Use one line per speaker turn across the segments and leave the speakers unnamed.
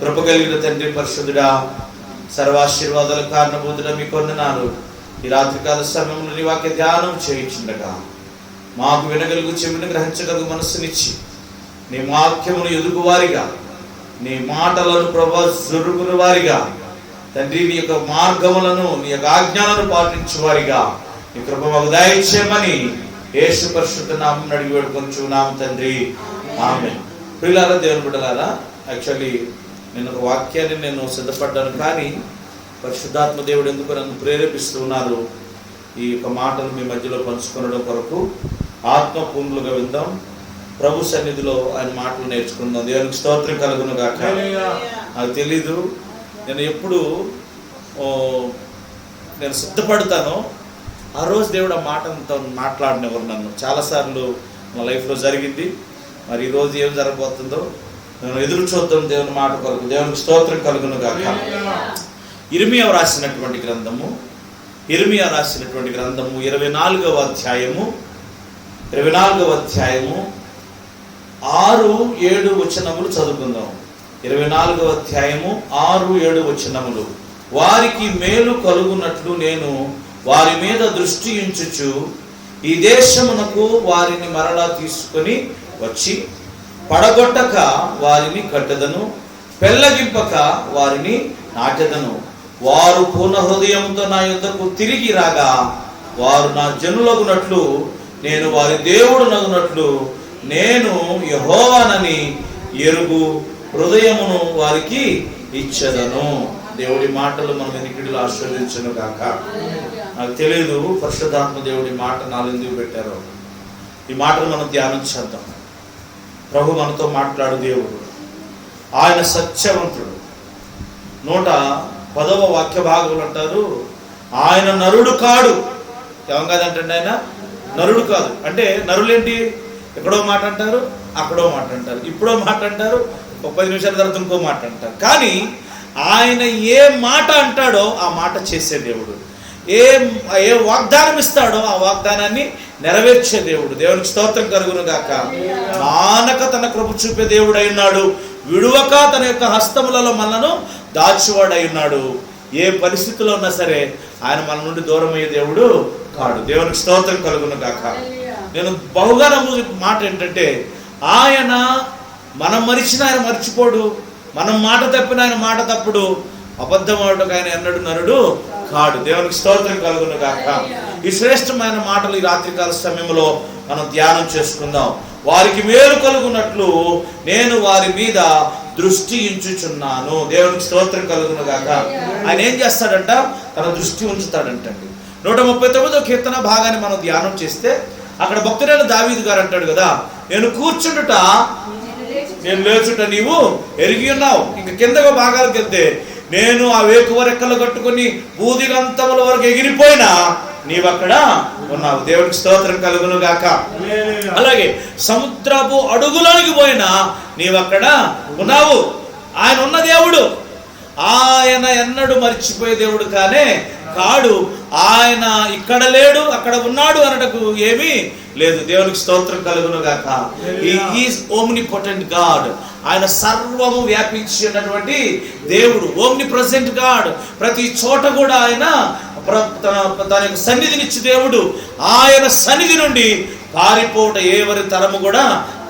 కృప కలిగిన తండ్రి పరిశుద్ధుడా, సర్వాశీర్వాదాల కారణభూతుడా మీకు వందనాలు. ఈ రాత్రికాల సమయంలో నీ వాక్య ధ్యానం చేయించుండగా మాకు వినగలుగు చెవిని గ్రహించగలుగు మనస్సునిచ్చి నీ వాక్యమును ఎదుగువారిగా, నీ మాటలను ప్రభా జరుగుని వారిగా తండ్రి, నీ యొక్క మార్గములను, నీ యొక్క ఆజ్ఞాలను పాటించేవారిగా నీ కృప మాకు దయచేయమని యేసు పరిశుద్ధ నామమున అడిగి వేడుకొంచున్నాము తండ్రి, ఆమేన్. ప్రియులారా, దేవుని బిడ్డలారా, యాక్చువల్లీ నేను ఒక వాక్యాన్ని నేను సిద్ధపడ్డాను, కానీ పరిశుద్ధాత్మ దేవుడు ఎందుకు నన్ను ప్రేరేపిస్తున్నారు ఈ యొక్క మాటలు మీ మధ్యలో పంచుకొనడం కొరకు. ఆత్మపూర్ణులుగా విందాం, ప్రభు సన్నిధిలో ఆయన మాటలు నేర్చుకుందాం. దేవునికి స్తోత్రం కలుగును గాక. నాకు తెలీదు, నేను ఎప్పుడు నేను సిద్ధపడతానో ఆ రోజు దేవుడు ఆ మాటతో మాట్లాడినవారు నన్ను. చాలాసార్లు నా లైఫ్లో జరిగింది. మరి ఈరోజు ఏం జరగబోతుందో నేను ఎదురు చూద్దాం దేవుని మాట కొరకు. దేవునికి స్తోత్రం కలుగును గాక. ఇర్మియా రాసినటువంటి గ్రంథము 24వ అధ్యాయము 6-7 వచనములు చదువుకుందాం. 24వ అధ్యాయము 6-7 వచనములు. వారికి మేలు కలుగునట్లు నేను వారి మీద దృష్టి ఉంచుచు ఈ దేశమునకు వారిని మరలా తీసుకొని వచ్చి పడగొట్టక వారిని కట్టెదను, పెళ్ళగింపక వారిని నాటెదను. వారు పూర్ణ హృదయంతో నా యొద్దకు తిరిగి రాగా వారు నా జనులగునట్లు, నేను వారి దేవుడు నగునట్లు, నేను యెహోవానని ఎరుగు హృదయమును వారికి ఇచ్చెదను. దేవుడి మాటలు మన వెనుకడిలో ఆశీర్వదించును గాక. నాకు తెలియదు పరిశుద్ధాత్మ దేవుడి మాట నాలో ఎందుకు పెట్టారో. ఈ మాటలు మనం ధ్యానం చేద్దాం. ప్రభు మనతో మాట్లాడు దేవుడు, ఆయన సత్యవంతుడు. 110వ వాక్య భాగములు అంటారు, ఆయన నరుడు కాడు. ఏం కాదంటే ఆయన నరుడు కాదు. అంటే నరులేంటి? ఎక్కడో మాట అంటారు, అక్కడో మాట అంటారు, ఇప్పుడో మాట అంటారు, ఒక 10 నిమిషాల తర్వాత ఇంకో మాట అంటారు. కానీ ఆయన ఏ మాట అంటాడో ఆ మాట చేసే దేవుడు. ఏ వాగ్దానం ఇస్తాడో ఆ వాగ్దానాన్ని నెరవేర్చే దేవుడు. దేవునికి స్తోత్రం కలుగును గాక. మానక తన కృప చూపే దేవుడై ఉన్నాడు. విడువక తన యొక్క హస్తములలో మనను దాచువాడై ఉన్నాడు. ఏ పరిస్థితిలో ఉన్నా సరే ఆయన మన నుండి దూరం అయ్యే దేవుడు కాడు. దేవునికి స్తోత్రం కలుగును గాక. నేను బహుగా నమ్ము మాట ఏంటంటే, ఆయన మనం మరిచిన ఆయన మర్చిపోడు, మనం మాట తప్పిన ఆయన మాట తప్పుడు, అబద్ధం ఆడటకు ఆయన ఎన్నడు నరుడు కాడు. దేవునికి స్తోత్రం కలుగును గాక. ఈ శ్రేష్టమైన మాటలు ఈ రాత్రికాల సమయంలో మనం ధ్యానం చేసుకుందాం. వారికి మేలు కలుగునట్లు నేను వారి మీద దృష్టి ఉంచుచున్నాను. దేవునికి స్తోత్రం కలుగును గాక. ఆయన ఏం చేస్తాడంట? తన దృష్టి ఉంచుతాడంటండి. 139వ కీర్తన భాగాన్ని మనం ధ్యానం చేస్తే అక్కడ భక్తుడైన దావీదు గారు అంటాడు కదా, నేను కూర్చుండుట నేను లేచుట నీవు ఎరిగి ఉన్నావు. ఇంక కిందగా భాగాలకు వెళ్తే, నేను ఆ వేకువ రెక్కలు కట్టుకుని బూదిగంతముల వరకు ఎగిరిపోయినా నీవక్కడ ఉన్నావు. దేవుడికి స్తోత్రం కలుగును గాక. అలాగే సముద్రపు అడుగులోనికి పోయినా నీవక్కడ ఉన్నావు. ఆయన ఉన్న దేవుడు. ఆయన ఎన్నడూ మర్చిపోయే దేవుడు కానే కాడు. ఆయన ఇక్కడ లేడు అక్కడ ఉన్నాడు అనటకు ఏమీ లేదు. దేవునికి స్తోత్రం కలుగును గాక. He is omnipotent God. ఆయన సర్వము వ్యాపించి ఉన్నటువంటి దేవుడు. Omnipresent God. ప్రతి చోట కూడా ఆయన తన యొక్క సన్నిధినిచ్చి దేవుడు. ఆయన సన్నిధి నుండి పారిపోవట ఎవరి తరము కూడా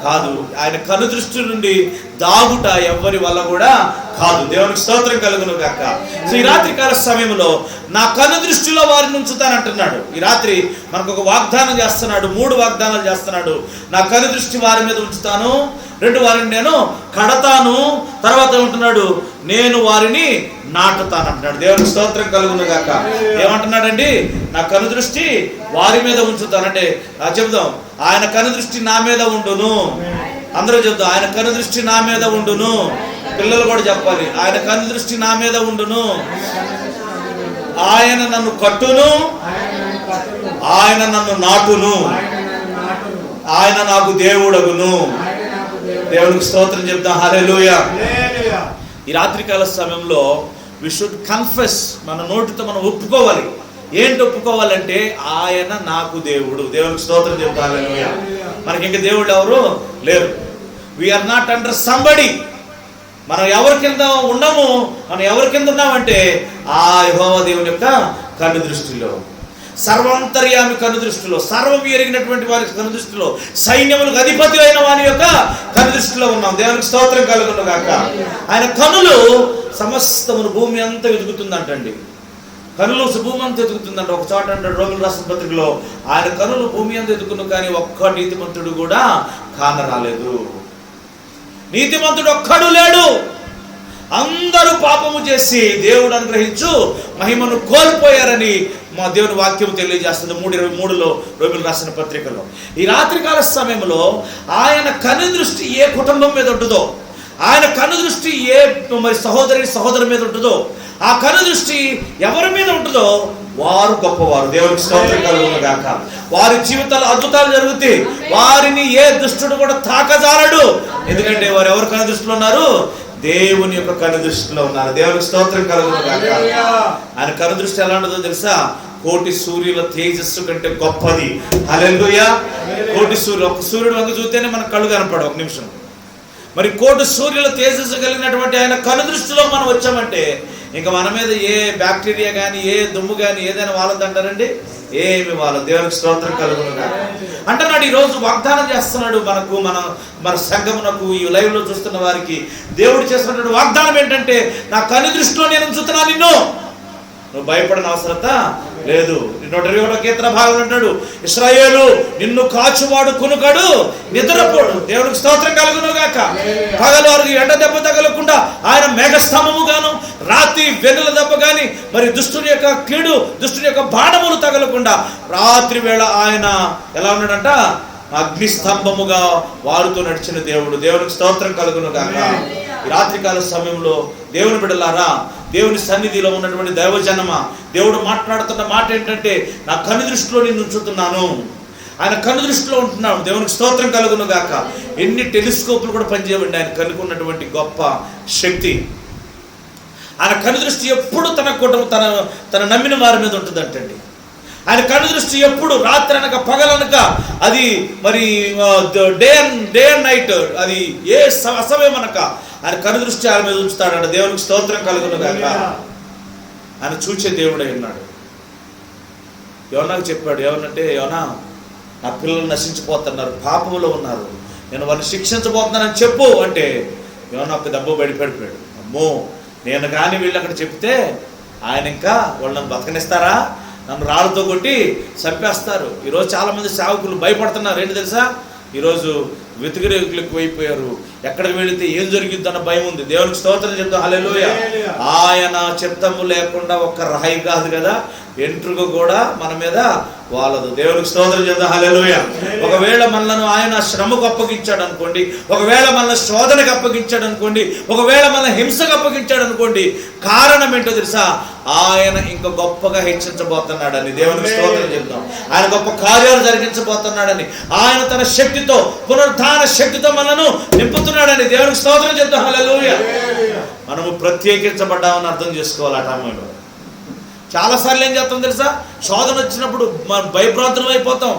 కాదు. ఆయన కను దృష్టి నుండి దాగుట ఎవరి వల్ల కూడా కాదు. దేవునికి స్తోత్రం కలుగును గాక. సో ఈ రాత్రి కాల సమయంలో నా కను దృష్టిలో వారిని ఉంచుతానంటున్నాడు. ఈ రాత్రి మనకు ఒక వాగ్దానం చేస్తున్నాడు, 3 వాగ్దానాలు చేస్తున్నాడు. నా కను దృష్టి వారి మీద ఉంచుతాను, 2 వారిని నేను కడతాను, తర్వాత ఏమంటున్నాడు, నేను వారిని నాటుతాను అంటున్నాడు. దేవునికి స్తోత్రం కలుగును గాక. ఏమంటున్నాడండి? నా కను దృష్టి వారి మీద ఉంచుతానంటే చెబుదాం, ఆయన కను దృష్టి నా మీద ఉండును. అందరూ చెప్తాం, ఆయన కను దృష్టి నా మీద ఉండును. పిల్లలు కూడా చెప్పాలి, ఆయన కను దృష్టి నా మీద ఉండును. ఆయన నన్ను కట్టును, ఆయన నన్ను నాటును, ఆయన నాకు దేవుడగును. దేవునికి స్తోత్రం చెప్తాం. హల్లెలూయా. ఈ రాత్రికాల సమయంలో వి షుడ్ కన్ఫెస్. మన నోటితో మనం ఒప్పుకోవాలి. ఏంటి ఒప్పుకోవాలంటే, ఆయన నాకు దేవుడు. దేవునికి స్తోత్రం చెప్తాం. హల్లెలూయా. మనకి ఇంకా దేవుడు ఎవరు లేరు. We're not under somebody. మనం ఎవరి కింద ఉన్నాము, మనం ఎవరి కింద ఉన్నామంటే ఆ యెహోవా దేవుని యొక్క కన్ను దృష్టిలో, సర్వాంతర్యామి కన్ను దృష్టిలో, సర్వం ఎరిగినటువంటి వారి కన్ను దృష్టిలో, సైన్యములకు అధిపతి అయిన వారి యొక్క కన్ను దృష్టిలో ఉన్నాం. దేవునికి స్తోత్రం కలుగును గాక. ఆయన కనులు సమస్తమును భూమి అంతా వెతుకుతుందంటండి. కనులు భూమి అంతా ఎదుగుతుందంట. ఒక చోట అంటే రోగులు రాసిన పత్రికలో ఆయన కనులు భూమి అంతా ఎదుగును కానీ ఒక్క నీతిమంతుడు కూడా కానరాలేదు. నీతిమంతుడు ఒక్కడు లేడు. అందరూ పాపము చేసి దేవుడు అనుగ్రహించు మహిమను కోల్పోయారని మా దేవుని వాక్యం తెలియజేస్తుంది 3:23 రోగులు రాసిన పత్రికలో. ఈ రాత్రికాల సమయంలో ఆయన కను దృష్టి ఏ కుటుంబం మీద ఉంటుందో, ఆయన కను దృష్టి ఏ మరి సహోదరి మీద ఉంటుందో, ఆ కను దృష్టి ఎవరి మీద ఉంటుందో వారు గొప్పవారు. దేవునికి స్తోత్రం కలుగును గాక. వారి జీవితాలు అద్భుతాలు జరుగుతాయి. వారిని ఏ దుష్టుడు కూడా తాకజాలడు. ఎందుకంటే వారు ఎవరి కను దృష్టిలో ఉన్నారు? దేవుని యొక్క కను దృష్టిలో ఉన్నారు. దేవునికి స్తోత్రం కలుగును గాక. ఆయన కను దృష్టి ఎలా ఉంటుందో తెలుసా? కోటి సూర్యుల తేజస్సు కంటే గొప్పది. హల్లెలూయా. కోటి సూర్యులు, ఒక సూర్యుడు వంక చూస్తేనే మనకు కళ్ళు కనపడవు ఒక నిమిషం. మరి కోటి సూర్యుల తేజస్సు కలిగినటువంటి ఆయన కను దృష్టిలో మనం వచ్చామంటే ఇంకా మన మీద ఏ బ్యాక్టీరియా కానీ ఏ దుమ్ము కానీ ఏదైనా వాళ్ళదంటారండి? ఏమి వాళ్ళ. దేవునికి స్తోత్రం కలుగును గాక. అంటున్నాడు ఈరోజు వాగ్దానం చేస్తున్నాడు మనకు, మన సంఘమునకు, ఈ లైవ్ లో చూస్తున్న వారికి దేవుడు చేస్తున్నటువంటి వాగ్దానం ఏంటంటే, నా కను దృష్టిలో నేను ఉంచుతున్నా నిన్ను, నువ్వు భయపడిన అవసరత లేదు. 121 కీర్తన భాగం అంటాడు, ఇశ్రాయేలు నిన్ను కాచువాడు కునుకడు నిద్రపోడు. దేవునికి స్తోత్రం కలుగును గాక. పగలు వారికి ఎండ దెబ్బ తగలకుండా ఆయన మేఘస్తంభము గాను, రాత్రి వెన్నుల దెబ్బ గాని, మరి దుష్టుని యొక్క కీడు, దుష్టుని యొక్క బాణములు తగలకుండా రాత్రి వేళ ఆయన ఎలా ఉన్నాడంట? అగ్నిస్తంభముగా వారుతో నడిచిన దేవుడు. దేవునికి స్తోత్రం కలుగును గాక. ఈ రాత్రికాల సమయంలో దేవుని బిడ్డలారా, దేవుని సన్నిధిలో ఉన్నటువంటి దైవజనమ, దేవుడు మాట్లాడుతున్న మాట ఏంటంటే, నా కను దృష్టిలో నేను ఉంచుతున్నాను. ఆయన కను దృష్టిలో ఉంటున్నాడు. దేవునికి స్తోత్రం కలుగును గాక. ఎన్ని టెలిస్కోపులు కూడా పనిచేయవండి ఆయన కనుకున్నటువంటి గొప్ప శక్తి. ఆయన కను దృష్టి ఎప్పుడు తన నమ్మిన వారి మీద ఉంటుందంటండి. ఆయన కను దృష్టి ఎప్పుడు రాత్రి అనక పగలనక, అది మరి డే అండ్ నైట్, అది ఏ అసమయం అనక ఆయన కను దృష్టి ఆయన మీద ఉంచుతాడంట. దేవునికి స్తోత్రం కలుగును గాక. ఆయన చూచే దేవుడై ఉన్నాడు. యోనాకు చెప్పాడు, ఏమనంటే, యోనా నా పిల్లలు నశించిపోతున్నారు, పాపంలో ఉన్నారు, నేను వారిని శిక్షించబోతున్నానని చెప్పు అంటే యోనా ఒక దెబ్బ పడిపోయాడు. అమ్మో, నేను కానీ వీళ్ళు అక్కడ చెప్తే ఆయన ఇంకా వాళ్ళని బతకనిస్తారా? నన్ను రాళ్ళతో కొట్టి చంపేస్తారు. ఈరోజు చాలామంది సేవకులు భయపడుతున్నారు. ఏంటి తెలుసా? ఈరోజు వ్యతిరేకులు ఎక్కువైపోయారు. ఎక్కడికి వెళితే ఏం జరిగిద్దన్న భయం ఉంది. దేవునికి స్తోత్రం చెప్తాం. హల్లెలూయా. ఆయన చిత్తము లేకుండా ఒక్క రాయి కాదు కదా, ఎంట్రుక కూడా మన మీద వాళ్ళదు. దేవునికి స్తోత్రం చెప్తాం. హల్లెలూయా. ఒకవేళ మనలను ఆయన శ్రమకు అప్పగించాడు అనుకోండి, ఒకవేళ మనల్ని శోధనకు అప్పగించాడు అనుకోండి, ఒకవేళ మన హింసకు అప్పగించాడు అనుకోండి, కారణం ఏంటో తెలుసా? ఆయన ఇంకా గొప్పగా హెచ్చించబోతున్నాడని. దేవునికి స్తోత్రం చెప్తాం. ఆయన గొప్ప కార్యాలు జరిగించబోతున్నాడని, ఆయన తన శక్తితో, పునరుద్ధాన శక్తితో మనను నింపుతున్నాడని. దేవునికి స్తోత్రం చెప్తాం. హల్లెలూయా. మనము ప్రత్యేకించబడ్డామని అర్థం చేసుకోవాలి. ఆ టైంలో చాలాసార్లు ఏం చేస్తాం తెలుసా? శోధన వచ్చినప్పుడు మనం భయభ్రాంతులం అయిపోతాం.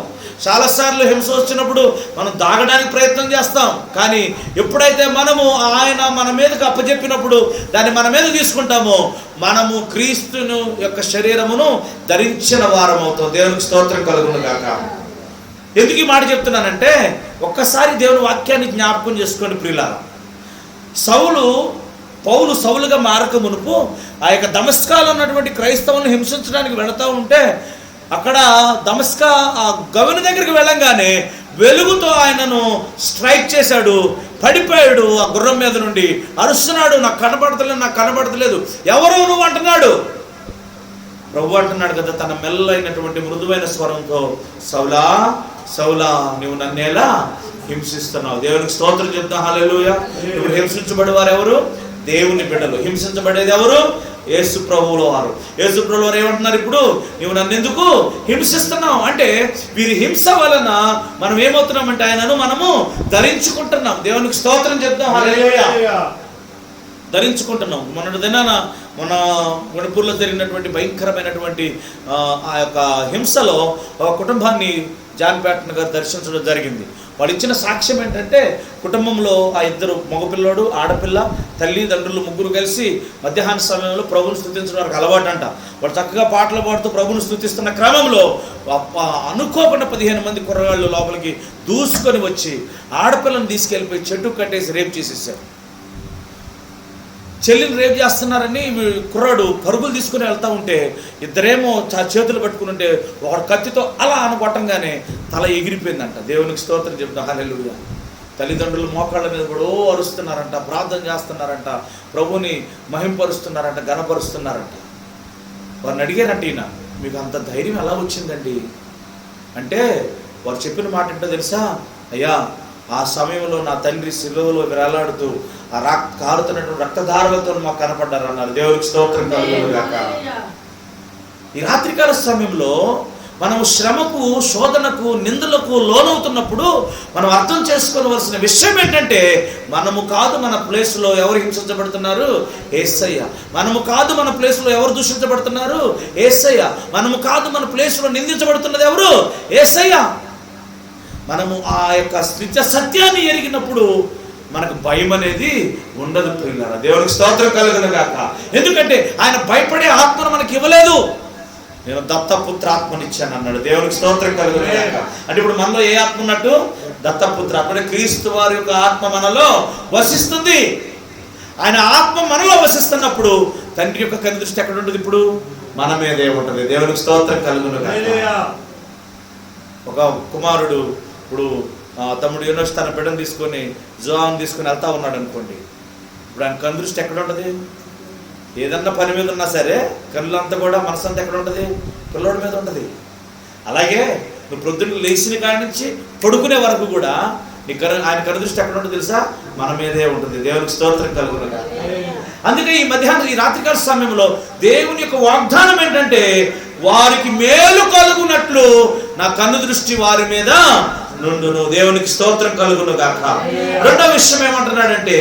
చాలాసార్లు హింస వచ్చినప్పుడు మనం దాగడానికి ప్రయత్నం చేస్తాం. కానీ ఎప్పుడైతే మనము ఆయన మన మీదకి అప్పచెప్పినప్పుడు దాన్ని మన మీద తీసుకుంటామో, మనము క్రీస్తును యొక్క శరీరమును ధరించిన వారం అవుతాం. దేవునికి స్తోత్రం కలుగును గాక. ఎందుకు ఈ మాట చెప్తున్నానంటే, ఒక్కసారి దేవుని వాక్యాన్ని జ్ఞాపకం చేసుకోండి ప్రియులారా. పౌలు సౌలుగా మారక మునుపు ఆ యొక్క దమస్కాలో ఉన్నటువంటి క్రైస్తవులను హింసించడానికి వెళుతూ ఉంటే, అక్కడ దమస్కా ఆ గవని దగ్గరికి వెళ్ళంగానే వెలుగుతో ఆయనను స్ట్రైక్ చేశాడు. పడిపోయాడు ఆ గుర్రం మీద నుండి. అరుస్తున్నాడు, నాకు కనబడతలేదు. ఎవరు నువ్వు అంటున్నాడు. ప్రభు అంటున్నాడు కదా తన మెల్లైనటువంటి మృదువైన స్వరంతో, సౌలా సౌలా నువ్వు నన్నేలా హింసిస్తున్నావు. దేవునికి స్తోత్రం చెప్తాం. హల్లెలూయా. ఇప్పుడు హింసించబడేవారు ఎవరు? దేవుని బిడ్డలు. హింసించబడేది ఎవరు? యేసు ప్రభువుల వారు. యేసు ప్రభువుల వారు ఏమంటున్నారు? ఇప్పుడు నువ్వు నన్ను ఎందుకు హింసిస్తున్నావు అంటే, వీరి హింస వలన మనం ఏమవుతున్నామంటే ఆయనను మనము ధరించుకుంటున్నాం. దేవునికి స్తోత్రం చెప్తాం. హల్లెలూయా. ధరించుకుంటున్నాం. మన మణిపూర్లో జరిగినటువంటి భయంకరమైనటువంటి ఆ యొక్క హింసలో ఒక కుటుంబాన్ని జాన్ ప్యాటన్ గారు దర్శించడం జరిగింది. వాళ్ళు ఇచ్చిన సాక్ష్యం ఏంటంటే, కుటుంబంలో ఆ ఇద్దరు మగపిల్లోడు ఆడపిల్ల తల్లిదండ్రులు ముగ్గురు కలిసి మధ్యాహ్న సమయంలో ప్రభుని స్తుతించడం వారికి అలవాటు అంట. వాళ్ళు చక్కగా పాటలు పాడుతూ ప్రభుని స్తుతిస్తున్న క్రమంలో అనుకోకుండా 15 మంది కుర్రగాళ్ళు లోపలికి దూసుకొని వచ్చి ఆడపిల్లని తీసుకెళ్ళిపోయి చెట్టు కట్టేసి రేపు చేసేసారు. చెల్లిని రేపు చేస్తున్నారని కుర్రాడు పరుగులు తీసుకుని వెళ్తూ ఉంటే ఇద్దరేమో చేతులు పట్టుకుని ఉంటే ఒకడు కత్తితో అలా అనుకోవటంగానే తల ఎగిరిపోయిందంట. దేవునికి స్తోత్రం చెప్తాం, హల్లెలూయా. తల్లిదండ్రులు మోకాళ్ళ మీద కూడా అరుస్తున్నారంట, ప్రార్థన చేస్తున్నారంట, ప్రభుని మహింపరుస్తున్నారంట, ఘనపరుస్తున్నారంట. వారిని అడిగారంట, ఈయన మీకు అంత ధైర్యం ఎలా వచ్చిందండి అంటే, వారు చెప్పిన మాట ఏంటో తెలుసా? అయ్యా, ఆ సమయంలో నా తండ్రి శిలువలో వేలాడుతూ ఆ కారుతున్నటువంటి రక్తధారలతో మాకు కనపడ్డారు అన్నారు. దేవునికి స్తోత్రం కలుగును గాక. ఈ రాత్రికాల సమయంలో మనము శ్రమకు, శోధనకు, నిందలకు లోనవుతున్నప్పుడు మనం అర్థం చేసుకోవలసిన విషయం ఏంటంటే, మనము కాదు మన ప్లేస్లో ఎవరు హింసించబడుతున్నారు? యేసయ్య. మనము కాదు మన ప్లేస్లో ఎవరు దూషించబడుతున్నారు? యేసయ్య. మనము కాదు మన ప్లేస్లో నిందించబడుతున్నది ఎవరు? యేసయ్య. మనము ఆ యొక్క నిత్య సత్యాన్ని ఎరిగినప్పుడు మనకు భయం అనేది ఉండదు ప్రియులారా. దేవునికి స్తోత్రం కలుగును గాక. ఎందుకంటే ఆయన భయపడే ఆత్మను మనకి ఇవ్వలేదు. నేను దత్తపుత్ర ఆత్మని ఇచ్చాను అన్నాడు. దేవునికి స్తోత్రం కలుగును గాక. అంటే ఇప్పుడు మనలో ఏ ఆత్మ ఉన్నట్టు? దత్తపుత్ర ఆత్మ. క్రీస్తు వారి యొక్క ఆత్మ మనలో వసిస్తుంది. ఆయన ఆత్మ మనలో వసిస్తున్నప్పుడు తండ్రి యొక్క కన్ను దృష్టి ఎక్కడ ఉంటుంది? ఇప్పుడు మన మీదే ఉంటుంది. దేవునికి స్తోత్రం కలుగును గాక. ఒక కుమారుడు ఇప్పుడు తమ్ముడు యూనివర్సిటీ తన బిడ్డను తీసుకొని జోన్ తీసుకొని వెళ్తా ఉన్నాడు అనుకోండి. ఇప్పుడు ఆయన కన్ను దృష్టి ఎక్కడ ఉంటుంది? ఏదన్నా పని మీద ఉన్నా సరే కళ్ళంతా కూడా మనసంతా ఎక్కడ ఉంటుంది? పిల్లోడి మీద ఉంటుంది. అలాగే నువ్వు ప్రొద్దున లేచిన కాడి నుంచి పడుకునే వరకు కూడా నీ ఆయన కన్ను దృష్టి ఎక్కడ ఉంటుంది తెలుసా? మన మీదే ఉంటుంది. దేవునికి స్తోత్రం కలుగును గాక. అందుకే ఈ మధ్యాహ్నం ఈ రాత్రికాల సమయంలో దేవుని యొక్క వాగ్దానం ఏంటంటే, వారికి మేలు కలుగునట్లు నా కన్ను దృష్టి వారి మీద నుండును. దేవునికి స్తోత్రం కలుగును గాక. రెండో విషయం ఏమంటున్నాడంటే,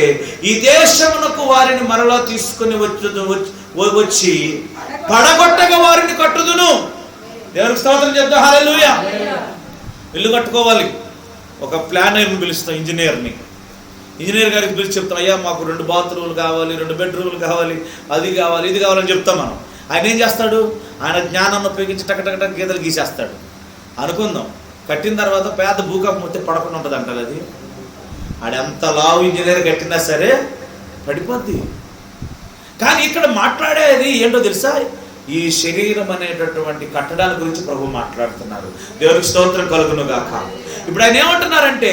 ఈ దేశమునకు వారిని మరలా తీసుకుని వచ్చి పడగొట్టగా వారిని కట్టుదును. దేవునికి స్తోత్రం చెప్తా, హల్లెలూయా. ఇల్లు కట్టుకోవాలి, ఒక ప్లానర్ని పిలుస్తాం, ఇంజనీర్ గారికి పిలిచి చెప్తాం, అయ్యా మాకు 2 బాత్రూములు కావాలి, 2 బెడ్రూములు కావాలి, అది కావాలి, ఇది కావాలని చెప్తాం మనం. ఆయన ఏం చేస్తాడు? ఆయన జ్ఞానాన్ని ఉపయోగించి టకటక గీతలు గీసేస్తాడు. అనుకుందాం, కట్టిన తర్వాత పేద భూకంపం వస్తే పడకుండా ఉంటుంది అంటారు. అది ఆడెంత లావు ఇంజనీర్ కట్టినా సరే పడిపోద్ది. కానీ ఇక్కడ మాట్లాడేది ఏంటో తెలుసా? ఈ శరీరం అనేటటువంటి కట్టడాల గురించి ప్రభు మాట్లాడుతున్నారు. దేవునికి స్తోత్రం కలుగును గాక. ఇప్పుడు ఆయన ఏమంటున్నారంటే,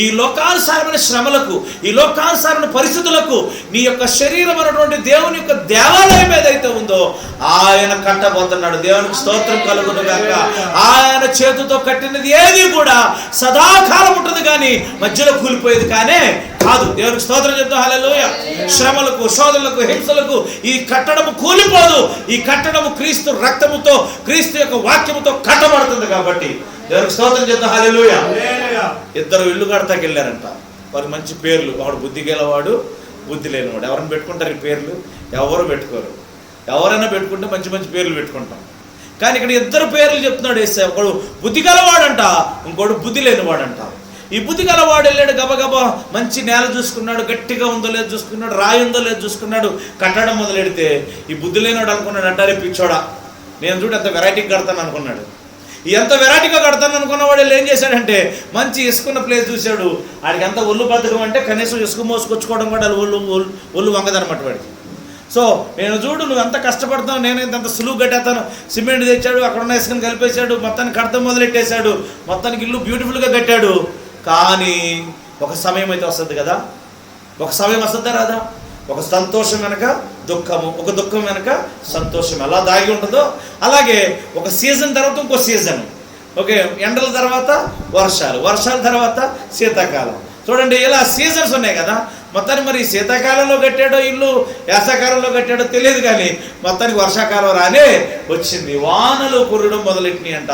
ఈ లోకానుసారమైన శ్రమలకు, ఈ లోకానుసారమైన పరిస్థితులకు నీ యొక్క శరీరం అనేటువంటి దేవుని యొక్క దేవాలయం ఏదైతే ఉందో ఆయన కట్టబోతున్నాడు. దేవునికి స్తోత్రం కలుగును గాక. ఆయన చేతితో కట్టినది ఏది కూడా సదాకాలం ఉంటుంది, కానీ మధ్యలో కూలిపోయేది కానీ కాదు. దేవునికి స్తోత్రం చెప్తాం, హల్లెలూయా. శ్రమలకు, శోధనలకు, హింసలకు ఈ కట్టడము కూలిపోదు. ఈ కట్టడము క్రీస్తు రక్తముతో, క్రీస్తు యొక్క వాక్యముతో కట్టబడుతుంది. కాబట్టి దేవునికి స్తోత్రం చెప్తాం, హల్లెలూయా. ఇద్దరు ఇల్లు కడతాకి వెళ్ళారంట. వారికి మంచి పేర్లు. వాడు బుద్ధి గలవాడు, బుద్ధి లేనివాడు. ఎవరైనా పెట్టుకుంటారు ఈ పేర్లు? ఎవరు పెట్టుకోరు. ఎవరైనా పెట్టుకుంటే మంచి మంచి పేర్లు పెట్టుకుంటాం. కానీ ఇక్కడ ఇద్దరు పేర్లు చెప్తున్నాడు యేసయ్య. ఒకడు బుద్ధి గలవాడంట, ఇంకోడు బుద్ధి లేనివాడంట. ఈ బుద్ధి గలవాడు వెళ్ళాడు, గబగబా మంచి నేల చూసుకున్నాడు, గట్టిగా ఉందో లేదు చూసుకున్నాడు, రాయి ఉందో లేదు చూసుకున్నాడు, కట్టడం మొదలెడితే ఈ బుద్ధి లేనివాడు అనుకున్నాడు, అంటారే పిచ్చోడా, నేను చూడు ఎంత వెరైటీగా కడతాను అనుకున్నాడు. ఎంత వెరైటీగా కడతాను అనుకున్నవాడు ఏం చేశాడంటే, మంచి ఇసుకున్న ప్లేస్ చూశాడు. ఆడికి ఎంత ఒళ్ళు బతకం అంటే కనీసం ఇసుక మోసుకొచ్చుకోవడం కూడా ఒళ్ళు వంగదనమాట వాడికి. సో నేను చూడు నువ్వు ఎంత కష్టపడతావు, నేను ఇంత సులువు కట్టేస్తాను. సిమెంట్ తెచ్చాడు, అక్కడ ఉన్న ఇసుకని కలిపేశాడు, మొత్తానికి కడతాం మొదలెట్టేశాడు, మొత్తానికి ఇల్లు బ్యూటిఫుల్గా కట్టాడు. కానీ ఒక సమయం అయితే వస్తుంది కదా, ఒక సమయం వస్తుందా రాదా? ఒక సంతోషం వెనక దుఃఖము, ఒక దుఃఖం వెనక సంతోషం ఎలా దాగి ఉంటుందో అలాగే ఒక సీజన్ తర్వాత ఇంకో సీజన్. ఓకే, ఎండల తర్వాత వర్షాలు, వర్షాల తర్వాత శీతాకాలం. చూడండి, ఇలా సీజన్స్ ఉన్నాయి కదా. మొత్తానికి మరి శీతాకాలంలో కట్టాడో ఇల్లు, వేసవకాలంలో కట్టాడో తెలియదు, కానీ మొత్తానికి వర్షాకాలం రానే వచ్చింది. వానలు కురడం మొదలెట్టినాయి అంట,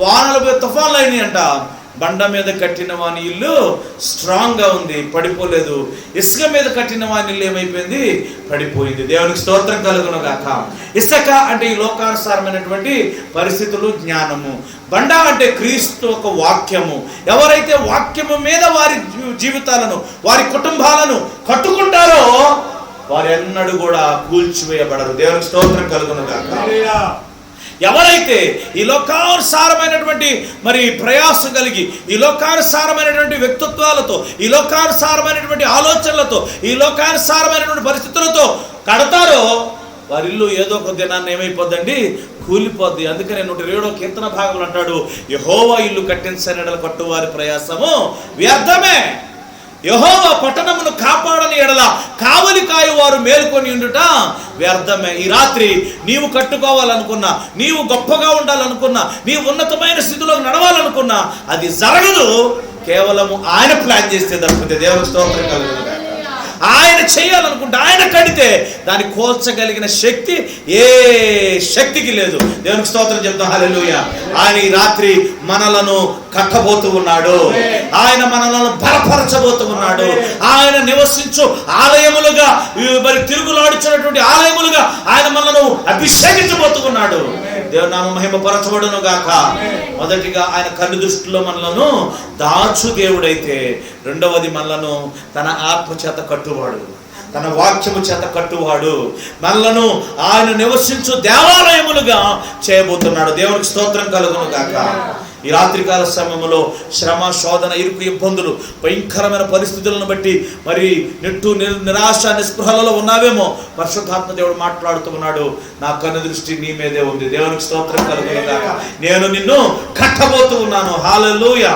వానలు తుఫాన్లు అయినాయి అంట. బండ మీద కట్టిన వాని ఇల్లు స్ట్రాంగ్గా ఉంది, పడిపోలేదు. ఇసుక మీద కట్టిన వాని ఇల్లు ఏమైపోయింది? పడిపోయింది. దేవునికి స్తోత్రం కలుగును గాక. ఇసుక అంటే ఈ లోకానుసారమైనటువంటి పరిస్థితులు, జ్ఞానము. బండ అంటే క్రీస్తు ఒక వాక్యము. ఎవరైతే వాక్యము మీద వారి జీవితాలను, వారి కుటుంబాలను కట్టుకుంటారో వారు ఎన్నడూ కూడా కూల్చివేయబడరు. దేవునికి స్తోత్రం కలుగును గాక. ఎవరైతే ఈ లోకానుసారమైనటువంటి మరి ప్రయాసం కలిగి, ఈ లోకానుసారమైనటువంటి వ్యక్తిత్వాలతో, ఈ లోకానుసారమైనటువంటి ఆలోచనలతో, ఈ లోకానుసారమైనటువంటి పరిస్థితులతో కడతారో వారి ఇల్లు ఏదో ఒక దినాన్ని ఏమైపోద్దండి? కూలిపోద్ది. అందుకనే 127వ కీర్తన భాగంలో అంటాడు, యెహోవా ఇల్లు కట్టించని ఎడల కట్టువారి ప్రయాసము వ్యర్థమే. యెహోవా పట్టణమును కాపాడని ఎడల కావలి కాయువారు మేలుకొని ఉండుట వ్యర్థమే. ఈ రాత్రి నీవు కట్టుకోవాలనుకున్నా, నీవు గొప్పగా ఉండాలనుకున్నా, నీవు ఉన్నతమైన స్థితిలో నడవాలనుకున్నా అది జరగదు. కేవలము ఆయన ప్లాన్ చేస్తే తప్పితే. దేవుని స్తోత్రం కలుగును గాక. ఆయన చేయాలనుకుంటే, ఆయన కడితే దాన్ని కోల్చగలిగిన శక్తి ఏ శక్తికి లేదు. దేవునికి స్తోత్రం చెప్తాం. హల్లెలూయా. ఆయన ఈ రాత్రి మనలను కట్టబోతూ ఉన్నాడు. ఆయన మనలను బలపరచబోతూ ఉన్నాడు. ఆయన నివసించు ఆలయములుగా, మరి తిరుగులాడుచున్నటువంటి ఆలయములుగా ఆయన మనలను అభిషేకించబోతూ ఉన్నాడు. దేవుని నామం మహిమపరచబడును గాక. మొదటిగా ఆయన కన్ను దృష్టిలో మనలను దాచు దేవుడైతే, రెండవది మనలను తన ఆత్మ చేత కట్టువాడు, తన వాక్యము చేత కట్టువాడు. మనలను ఆయన నివసించు దేవాలయములుగా చేయబోతున్నాడు. దేవునికి స్తోత్రం కలుగును గాక. ఈ రాత్రికాల సమయంలో శ్రమ, శోధన, ఇరుకు, ఇబ్బందులు, భయంకరమైన పరిస్థితులను బట్టి మరి నిరాశ, నిస్పృహలలో ఉన్నావేమో. పరిశుద్ధాత్మ దేవుడు మాట్లాడుతూ ఉన్నాడు, నా కన్ను దృష్టి నీ మీదే ఉంది. దేవునికి స్తోత్రం కలుగును గాక. నేను నిన్ను కట్టబోతూ ఉన్నాను. హల్లెలూయా.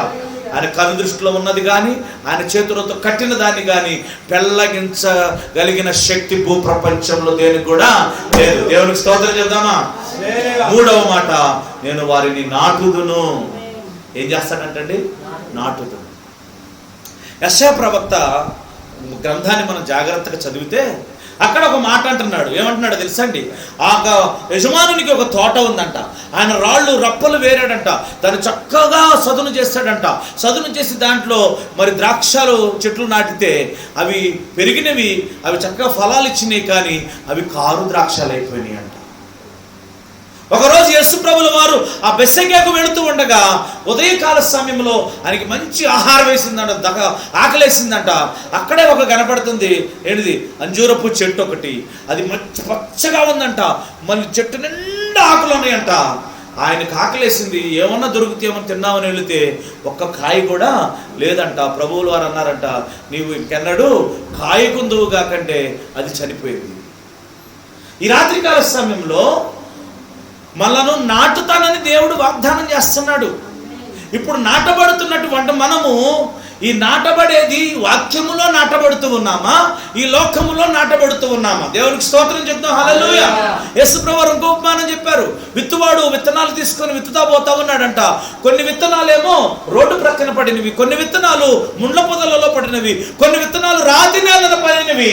ఆయన కన్ను దృష్టిలో ఉన్నది కానీ, ఆయన చేతులతో కట్టిన దాన్ని కానీ పెళ్ళగించగలిగిన శక్తి భూప్రపంచంలో దేనికి కూడా లేదు. దేవునికి స్తోత్రం చెప్దామా? మూడవ మాట, నేను వారిని నాటుదును. ఏం చేస్తాడంటండి? నాటుదును. యెషయా ప్రవక్త గ్రంథాన్ని మనం జాగ్రత్తగా చదివితే అక్కడ ఒక మాట అంటున్నాడు. ఏమంటున్నాడు తెలుసండి? ఆ యజమానునికి ఒక తోట ఉందంట. ఆయన రాళ్ళు రప్పలు వేరాడంట. దాన్ని చక్కగా సదును చేస్తాడంట. సదును చేసి దాంట్లో మరి ద్రాక్షలు చెట్లు నాటితే అవి పెరిగినవి, అవి చక్కగా ఫలాలు ఇచ్చినాయి, కానీ అవి కారు ద్రాక్షలు అయిపోయినాయి అంట. ఒకరోజు యేసు ప్రభుల వారు ఆ బెత్సెగేకు వెళుతూ ఉండగా ఉదయకాల సమయంలో ఆయనకి మంచి ఆహారం వేసిందంట, ఆకలేసిందంట. అక్కడే ఒక కనపడుతుంది. ఏంటిది? అంజూరపు చెట్టు ఒకటి. అది మంచి పచ్చగా ఉందంట. మళ్ళీ చెట్టు నిండా ఆకులు ఉన్నాయంట. ఆయనకు ఆకలేసింది. ఏమన్నా దొరుకుతాయేమని తిన్నామని వెళితే ఒక్క కాయ కూడా లేదంట. ప్రభువులు వారు అన్నారంట, నీవు ఇంకెన్నడూ కాయకుందువు కాకంటే అది చనిపోయింది. ఈ రాత్రికాల సమయంలో మనను నాటుతానని దేవుడు వాగ్దానం చేస్తున్నాడు. ఇప్పుడు నాటబడుతున్నటువంటి మనము ఈ నాటబడేది వాక్యములో నాటబడుతూ ఉన్నామా, ఈ లోకములో నాటబడుతూ ఉన్నామా? దేవునికి స్తోత్రం చెప్తాం. హల్లెలూయా. యేసు ప్రభువు ఇంకో ఉపమానం చెప్పారు. విత్తువాడు విత్తనాలు తీసుకొని విత్తుతా పోతా ఉన్నాడంట. కొన్ని విత్తనాలేమో రోడ్డు ప్రక్కన పడినవి, కొన్ని విత్తనాలు ముండ్ల పొదలలో పడినవి, కొన్ని విత్తనాలు రాతి నేలన పడినవి,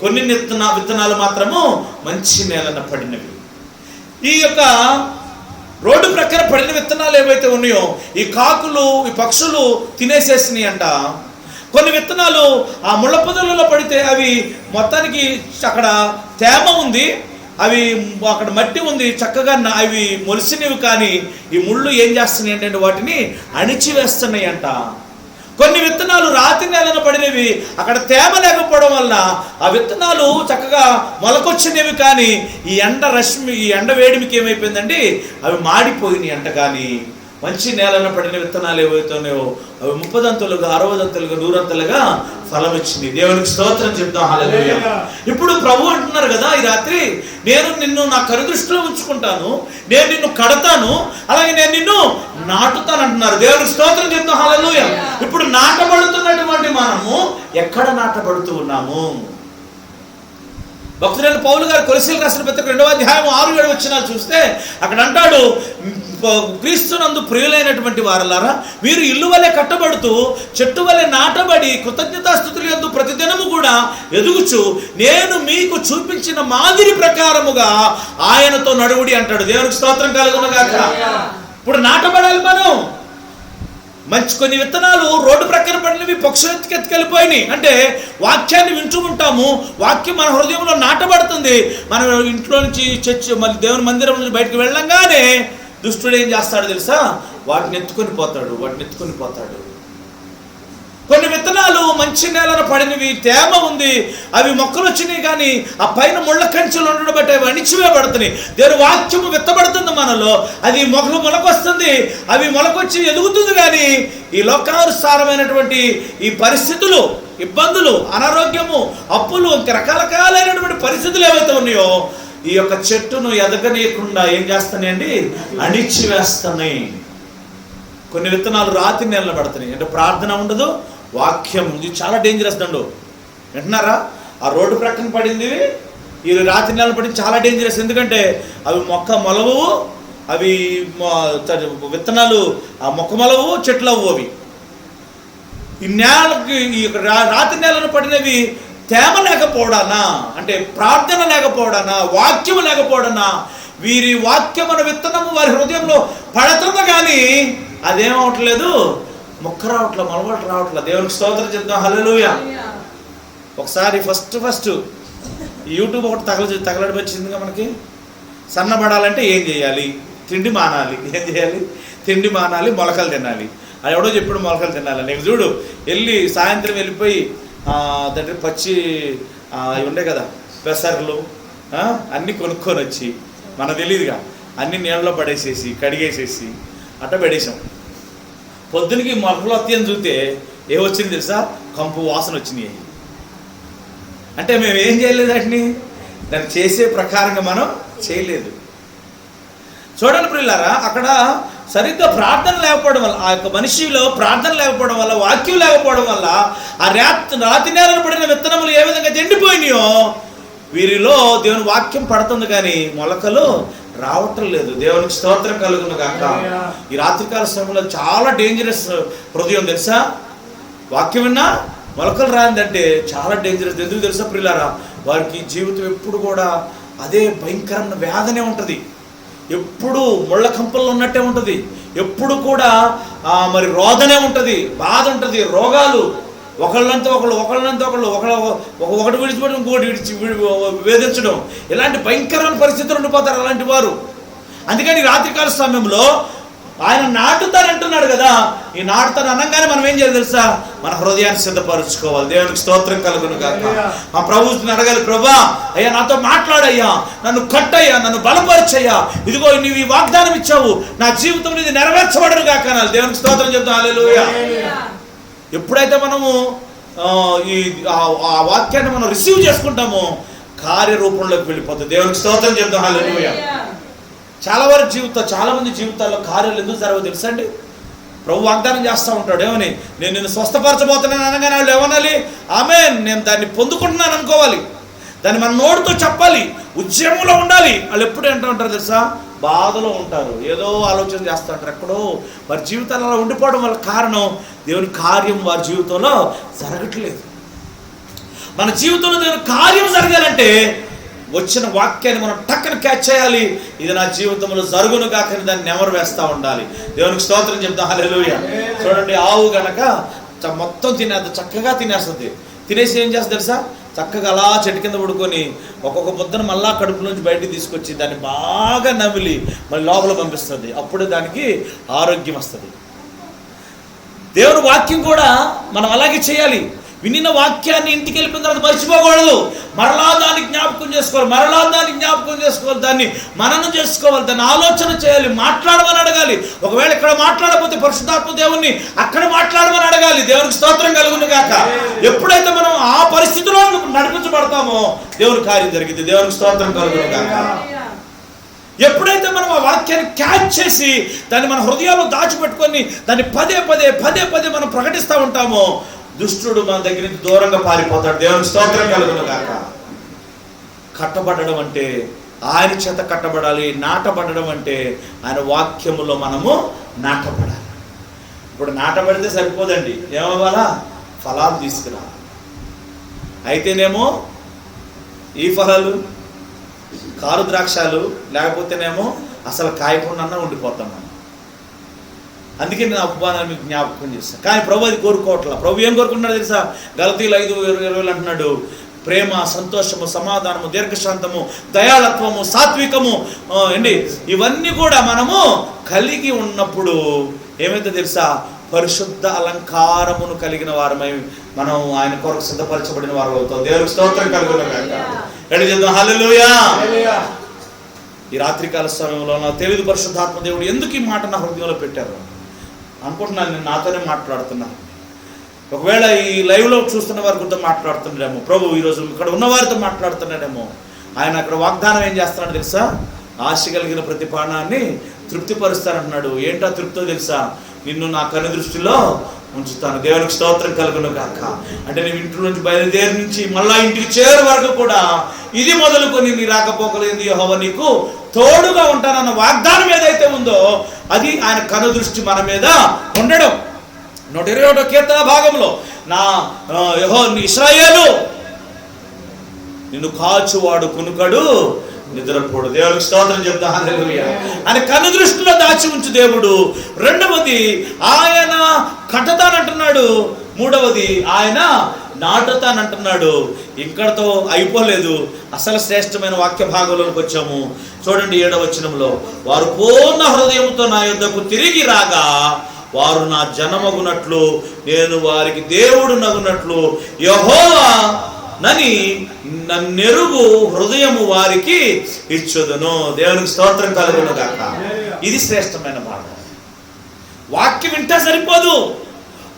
కొన్ని విత్తనాలు మాత్రము మంచి నేలన పడినవి. ఈ యొక్క రోడ్డు ప్రక్కన పడిన విత్తనాలు ఏవైతే ఉన్నాయో ఈ కాకులు, ఈ పక్షులు తినేసేసినాయి అంట. కొన్ని విత్తనాలు ఆ ముళ్ళ పొదలలో పడితే అవి మొత్తానికి అక్కడ తేమ ఉంది, అవి అక్కడ మట్టి ఉంది, చక్కగా అవి మొలిసినవి, కానీ ఈ ముళ్ళు ఏం చేస్తున్నాయి అంటే వాటిని అణిచివేస్తున్నాయి అంట. కొన్ని విత్తనాలు రాతి నేలన పడినవి, అక్కడ తేమ లేకపోవడం వల్ల ఆ విత్తనాలు చక్కగా మొలకొచ్చినవి, కానీ ఈ ఎండ వేడిమికి ఏమైపోయిందండి అవి మాడిపోయినాయి అంట. కానీ మంచి నేలన పడిన విత్తనాలు ఏవైతే ఉన్నాయో అవి 30 దంతులుగా, 60 దంతులుగా, 100 దంతులుగా ఫలం ఇచ్చింది. దేవునికి స్తోత్రం చెప్తాం. హల్లెలూయా. ఇప్పుడు ప్రభు అంటున్నారు కదా ఈ రాత్రి, నేను నిన్ను నా కనుదృష్టిలో ఉంచుకుంటాను, నేను నిన్ను కడతాను, అలాగే నేను నిన్ను నాటుతాను అంటున్నారు. దేవునికి స్తోత్రం చెప్తాం. హల్లెలూయా. ఇప్పుడు నాటబడుతున్నటువంటి మనము ఎక్కడ నాటబడుతూ ఉన్నాము? భక్తుడైన పౌలు గారు కొలస్సీయులకు రాసిన పత్రిక 2వ అధ్యాయం 6-7 వచనాలు చూస్తే అక్కడ అంటాడు, క్రీస్తునందు ప్రియులైనటువంటి వారలారా, మీరు ఇల్లు వలె కట్టబడుతూ చెట్టు వలె నాటబడి కృతజ్ఞతాస్తుతుల యందు ప్రతిదినము కూడా ఎదుగుచు నేను మీకు చూపించిన మాదిరి ప్రకారముగా ఆయనతో నడువుడి అంటాడు. దేవునికి స్తోత్రం కలుగును గాక. ఇప్పుడు నాటబడాలి మనం. మంచి కొన్ని విత్తనాలు రోడ్డు ప్రక్కన పడినవి పక్షులు ఎత్తుకెళ్ళిపోయినాయి. అంటే వాక్యాన్ని వింటూ ఉంటాము, వాక్యం మన హృదయంలో నాటబడుతుంది. మనం ఇంట్లో నుంచి చర్చి మళ్ళీ దేవుని మందిరం నుంచి బయటకు వెళ్ళంగానే దుష్టుడు ఏం చేస్తాడు తెలుసా? వాటిని ఎత్తుకొని పోతాడు. కొన్ని విత్తనాలు మంచి నేలను పడినవి, తేమ ఉంది, అవి మొక్కలు వచ్చినాయి, కానీ ఆ పైన ముళ్ళ కంచెలు ఉండడం బట్టి అవి అణిచివేయబడుతున్నాయి. దేవుని వాక్యము విత్తబడుతుంది మనలో, అది మొలకొస్తుంది, అవి మొలకొచ్చి ఎదుగుతుంది. కానీ ఈ లోకానుసారమైనటువంటి ఈ పరిస్థితులు, ఇబ్బందులు, అనారోగ్యము, అప్పులు, ఇంకా రకరకాలైనటువంటి పరిస్థితులు ఏవైతే ఉన్నాయో ఈ యొక్క చెట్టును ఎదగనీయకుండా ఏం చేస్తున్నాయండి? అణిచివేస్తున్నాయి. కొన్ని విత్తనాలు రాతి నేలలో పడుతున్నాయి. అంటే ప్రార్థన ఉండదు, వాక్యం. ఇది చాలా డేంజరస్ దండు. వింటున్నారా? ఆ రోడ్డు ప్రక్కన పడింది, ఈ రాత్రి నెలలు పడింది, చాలా డేంజరస్. ఎందుకంటే అవి మొలవు, అవి విత్తనాలు ఆ మొక్క మొలవు, చెట్లు అవ్వు. అవి ఈ నేలకి, ఈ రాత్రి నెలను పడినవి తేమ లేకపోవడానా, అంటే ప్రార్థన లేకపోవడానా, వాక్యము లేకపోవడానా, వీరి వాక్యమున విత్తనము వారి హృదయంలో పడుతుంది, కానీ అదేమవట్లేదు, మొక్క రావట్లేదు, మొలవట్లు రావట్లేదు. దేవునికి స్తోత్రం చెప్తాం. హల్లెలూయా. ఒకసారి ఫస్ట్ యూట్యూబ్ ఒకటి తగలడి వచ్చిందిగా మనకి. సన్నబడాలంటే ఏం చేయాలి? తిండి మానాలి. ఏం చేయాలి? తిండి మానాలి, మొలకలు తినాలి. అది ఎవడో చెప్పాడు మొలకలు తినాలి. నీకు చూడు, సాయంత్రం వెళ్ళిపోయి దగ్గర పచ్చి అవి ఉండే కదా పెసర్లు అన్నీ కొనుక్కొని వచ్చి, మనకు తెలియదుగా, అన్ని నీళ్ళలో పడేసేసి కడిగేసేసి అట్ట పడేసాం. పొద్దునకి మొలకలు వస్తాయని చూస్తే ఏమొచ్చింది తెలుసా? కంపు వాసన వచ్చినాయి. అంటే మేము ఏం చేయలేదు, వాటిని దాన్ని చేసే ప్రకారంగా మనం చేయలేదు. చూడండి ప్రియులారా, అక్కడ సరిగ్గా ప్రార్థన లేకపోవడం వల్ల, ఆ యొక్క మనిషిలో ప్రార్థన లేకపోవడం వల్ల, వాక్యం లేకపోవడం వల్ల ఆ రాతి నేలను పడిన విత్తనములు ఏ విధంగా ఎండిపోయినాయో వీరిలో దేవుని వాక్యం పడుతుంది, కానీ మొలకలు రావటం లేదు. దేవునికి స్తోత్రం కలుగును గాక. ఈ రాత్రికాల సమయంలో చాలా డేంజరస్ హృదయం తెలుసా? వాక్యం విన్నా మొలకలు రాందంటే చాలా డేంజరస్. ఎందుకు తెలుసా ప్రియులారా? వారికి జీవితం ఎప్పుడు కూడా అదే భయంకరమైన వేదనే ఉంటుంది, ఎప్పుడు ముళ్ళ కంపల్లో ఉన్నట్టే ఉంటుంది, ఎప్పుడు కూడా మరి రోదనే ఉంటుంది, బాధ ఉంటుంది, రోగాలు, ఒకళ్ళంతా ఒకళ్ళు ఒకటి విడిచిపెట్టడం, ఇంకోటి వేధించడం, ఇలాంటి భయంకరమైన పరిస్థితులు ఉండిపోతారు అలాంటి వారు. అందుకని రాత్రికాల సమయంలో ఆయన నాటుతానంటున్నాడు కదా, ఈ నాటుతాను అనగానే మనం ఏం చేయాలి తెలుసా? మన హృదయాన్ని సిద్ధపరచుకోవాలి. దేవునికి స్తోత్రం కలుగును గాక. ఆ ప్రభువుని అడగాలి, ప్రభా అయ్యా నాతో మాట్లాడయ్యా, నన్ను కట్టయ్యా, నన్ను బలపరచయ్యా, ఇదిగో నువ్వు ఈ వాగ్దానం ఇచ్చావు, నా జీవితంలో ఇది నెరవేర్చబడను గాక అనాలి. దేవునికి స్తోత్రం చెప్తాం. హల్లెలూయా. ఎప్పుడైతే మనము ఆ వాక్యాన్ని మనం రిసీవ్ చేసుకుంటామో కార్యరూపంలోకి వెళ్ళిపోతుంది. దేవునికి స్తోత్రం చెప్తాం. హల్లెలూయా. చాలా మంది జీవితాల్లో కార్యాలు ఎందుకు జరగవు తెలుసా అండి? ప్రభు వాగ్దానం చేస్తూ ఉంటాడు, ఏమని? నేను నిన్ను స్వస్థపరచబోతున్నాను అనగానే వాళ్ళు ఏమనాలి? ఆమేన్, నేను దాన్ని పొందుకుంటున్నాను అనుకోవాలి, దాన్ని మన నోటితో చెప్పాలి, ఉద్యమంలో ఉండాలి. వాళ్ళు ఎప్పుడు అంటూ ఉంటారు తెలుసా? బాధలో ఉంటారు, ఏదో ఆలోచన చేస్తూ ఉంటారు, ఎక్కడో వారి జీవితాలు అలా ఉండిపోవడం వల్ల కారణం దేవుని కార్యం వారి జీవితంలో జరగట్లేదు. మన జీవితంలో దేవుని కార్యం జరగాలంటే వచ్చిన వాక్యాన్ని మనం టక్కన క్యాచ్ చేయాలి. ఇది నా జీవితంలో జరుగును కాకని దాన్ని నెమరు వేస్తూ ఉండాలి. దేవునికి స్తోత్రం చెప్తాం. హల్లెలూయా. చూడండి, ఆవు గనక మొత్తం చక్కగా తినేస్తుంది. తినేసి ఏం చేస్తుంది తెలుసా? చక్కగా అలా చెట్టు కింద పడుకొని ఒక్కొక్క ముద్దను మళ్ళా కడుపు నుంచి బయటికి తీసుకొచ్చి దాన్ని బాగా నమిలి మళ్ళీ లోపల పంపిస్తుంది. అప్పుడు దానికి ఆరోగ్యం వస్తుంది. దేవుని వాక్యం కూడా మనం అలాగే చేయాలి. వినిన వాక్యాన్ని ఇంటికి వెళ్ళిపోయిన తర్వాత మర్చిపోకూడదు, మరలా దాన్ని జ్ఞాపకం చేసుకోవాలి, దాన్ని మననం చేసుకోవాలి, దాన్ని ఆలోచన చేయాలి, మాట్లాడమని అడగాలి. ఒకవేళ ఇక్కడ మాట్లాడకపోతే పరిశుద్ధాత్మ దేవుణ్ణి అక్కడ మాట్లాడమని అడగాలి. దేవునికి స్తోత్రం కలుగును గాక. ఎప్పుడైతే మనం ఆ పరిస్థితిలో నడిపించబడతామో దేవుని కార్యం జరిగింది. దేవునికి స్తోత్రం కలుగును గాక. ఎప్పుడైతే మనం ఆ వాక్యాన్ని క్యాచ్ చేసి దాన్ని మన హృదయాల్లో దాచిపెట్టుకొని దాన్ని పదే పదే మనం ప్రకటిస్తూ ఉంటామో దుష్టుడు మన దగ్గర నుంచి దూరంగా పారిపోతాడు. దేవునికి స్తోత్రం కలుగును గాక. కట్టబడడం అంటే ఆయన చేత కట్టబడాలి. నాటబడడం అంటే ఆయన వాక్యములో మనము నాటబడాలి. ఇప్పుడు నాటబడితే సరిపోదండి, ఏమవ్వాలా? ఫలాలు తీసుకురా. అయితేనేమో ఈ ఫలాలు కారు ద్రాక్షాలు, లేకపోతేనేమో అసలు కాయకుండా ఉండిపోతాం మనం. అందుకే నేను ఉపమానాన్ని మీకు జ్ఞాపకం చేశాను. కానీ ప్రభు అది కోరుకోవట్లా. ప్రభు ఏం కోరుకుంటున్నాడు తెలుసా? గలతీయులు 5:20 అంటున్నాడు, ప్రేమ, సంతోషము, సమాధానము, దీర్ఘశాంతము, దయాళత్వము, సాత్వికము ఇవన్నీ కూడా మనము కలిగి ఉన్నప్పుడు ఏమైతే తెలుసా? పరిశుద్ధ అలంకారమును కలిగిన వారమై మనం ఆయన కొరకు సిద్ధపరచబడిన వారు అవుతాం. దేవునికి స్తోత్రం కలుగును గాక. చేద్దాం హల్లెలూయా. ఈ రాత్రికాల సమయంలో నాకు తెలియదు పరిశుద్ధాత్మ దేవుడు ఎందుకు ఈ మాట నా హృదయంలో పెట్టారు అనుకుంటున్నాను. నేను నాతోనే మాట్లాడుతున్నాను. ఒకవేళ ఈ లైవ్లో చూస్తున్న వారి గురించి మాట్లాడుతున్నాడేమో ప్రభు, ఈరోజు ఇక్కడ ఉన్న వారితో మాట్లాడుతున్నాడేమో. ఆయన అక్కడ వాగ్దానం ఏం చేస్తున్నాడు తెలుసా? ఆశ కలిగిన ప్రతి ప్రాణాన్ని తృప్తిపరుస్తానంటున్నాడు. ఏంటో తృప్తో తెలుసా? నిన్ను నా కన్ను దృష్టిలో ఉంచుతాను. దేవునికి స్తోత్రం కలుగును గాక. అంటే నేను ఇంటి నుంచి బయలుదేరి నుంచి మళ్ళా ఇంటికి చేరు వరకు కూడా ఇది మొదలుకొని నీ రాకపోకలేదు యెహోవా నీకు తోడుగా ఉంటానన్న వాగ్దానం ఏదైతే ఉందో అది ఆయన కన్ను దృష్టి మన మీద ఉండడం. 121వ కీర్తన భాగంలో నా ఇశ్రాయేలు నిన్ను కాచువాడు కునుకడు నిద్రపోడు. దేవునికి స్తోత్రం చెప్తా హల్లెలూయా. ఆయన కన్ను దృష్టిలో దాచి ఉంచు దేవుడు. రెండవది ఆయన కట్టతానంటున్నాడు. మూడవది ఆయన నాటుతానంటున్నాడు. ఇక్కడతో అయిపోలేదు. అసలు శ్రేష్టమైన వాక్య భాగంలోకి వచ్చాము. చూడండి 7వ వచనంలో, వారు పూర్ణ హృదయంతో నా యొద్దకు తిరిగి రాగా వారు నా జనమగునట్లు నేను వారికి దేవుడు నగునట్లు యెహోవా నని నన్నెరుగు హృదయము వారికి ఇచ్చుదును. దేవునికి స్తోత్రం కలుగును గాక. ఇది శ్రేష్టమైన మాట. వాక్యం వింటే సరిపోదు.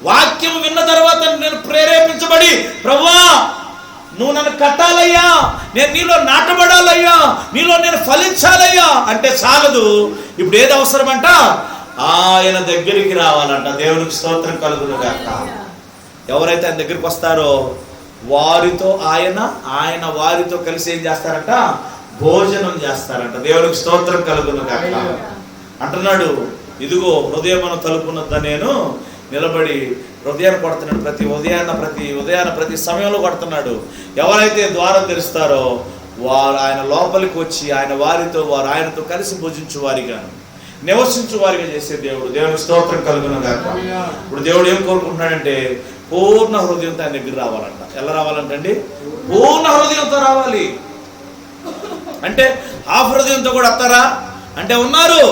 వాక్యం విన్న తర్వాత నేను ప్రేరేపించబడి ప్రభువా నువ్వు నన్ను కట్టాలయ్యా, నేను నీలో నాటబడాలయ్యా, నీలో నేను ఫలించాలయ్యా అంటే చాలదు. ఇప్పుడు ఏది అవసరమంట? ఆయన దగ్గరికి రావాలంట. దేవునికి స్తోత్రం కలుగును గాక. ఎవరైతే ఆయన దగ్గరికి వస్తారో వారితో ఆయన వారితో కలిసి ఏం చేస్తారంట? భోజనం చేస్తారంట. దేవునికి స్తోత్రం కలుగును గాక. అంటున్నాడు, ఇదిగో హృదయమున తలుపునద్ద నేను నిలబడి హృదయాన్ని కొడుతున్నాడు. ప్రతి సమయంలో కొడుతున్నాడు. ఎవరైతే ద్వారం తెరుస్తారో వారు ఆయన లోపలికి వచ్చి ఆయన వారితో వారు ఆయనతో కలిసి భోజించు వారిగా నివసించు వారిగా చేసే దేవుడు. దేవునికి స్తోత్రం కలుగును గాక. ఇప్పుడు దేవుడు ఏం కోరుకుంటున్నాడంటే పూర్ణ హృదయంతో ఆయన దగ్గర రావాలంట. ఎలా రావాలంటండి? పూర్ణ హృదయంతో రావాలి. అంటే హాఫ్ హృదయంతో కూడా వస్తారా అంటే ఉన్నారు.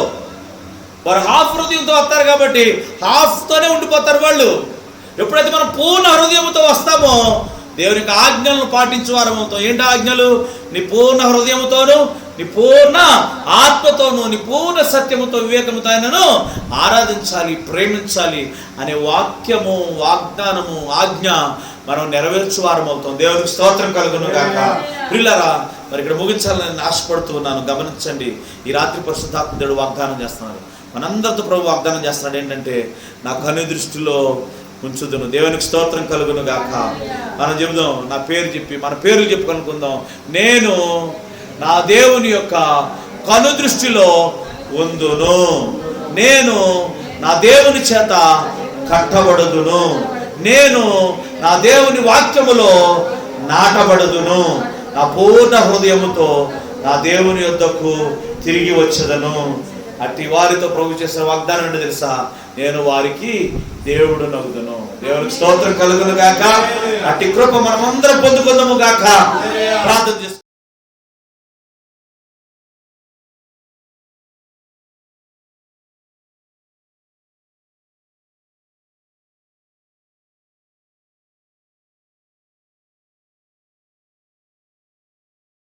వారు హాఫ్ హృదయంతో వస్తారు కాబట్టి హాఫ్తోనే ఉండిపోతారు వాళ్ళు. ఎప్పుడైతే మనం పూర్ణ హృదయంతో వస్తామో దేవునికి ఆజ్ఞలను పాటించే వారం అవుతాం. ఏంటి ఆజ్ఞలు? నీ పూర్ణ హృదయముతోను, నీ పూర్ణ ఆత్మతోను, నీ పూర్ణ సత్యముతో, వివేకముతో ఆయనను ఆరాధించాలి, ప్రేమించాలి అనే వాక్యము, వాగ్దానము, ఆజ్ఞ మనం నెరవేర్చు వారం అవుతాం. దేవునికి స్తోత్రం కలుగును గాక. ప్రియులారా, మరి ఇక్కడ ముగించాలని ఆశపడుతూ ఉన్నాను. గమనించండి, ఈ రాత్రి పరిశుద్ధాత్మ దేవుడు వాగ్దానం చేస్తున్నారు. మనందరితో ప్రభు వాగ్దానం చేస్తున్నాడు ఏంటంటే నా కన్ను దృష్టిలో ఉంచుదును. దేవునికి స్తోత్రం కలుగును గాక. మనం చెబుదాం, నా పేరు చెప్పి మన పేర్లు చెప్పుకొనుకుందాం. నేను నా దేవుని యొక్క కను దృష్టిలో ఉందును. నేను నా దేవుని చేత కట్టబడుదును. నేను నా దేవుని వాక్యములో నాటబడుదును. నా పూర్ణ హృదయముతో నా దేవుని యొద్దకు తిరిగి వచ్చేదను. అట్టి వారితో ప్రభు చేసిన వాగ్దానం అంటే తెలుసా? నేను వారికి దేవుడు నగుదును. దేవునికి స్తోత్రం కలుగును గాక. అట్టి కృప మనమందరం పొందుకుందాము గాక. ప్రార్థన చేస్తాం.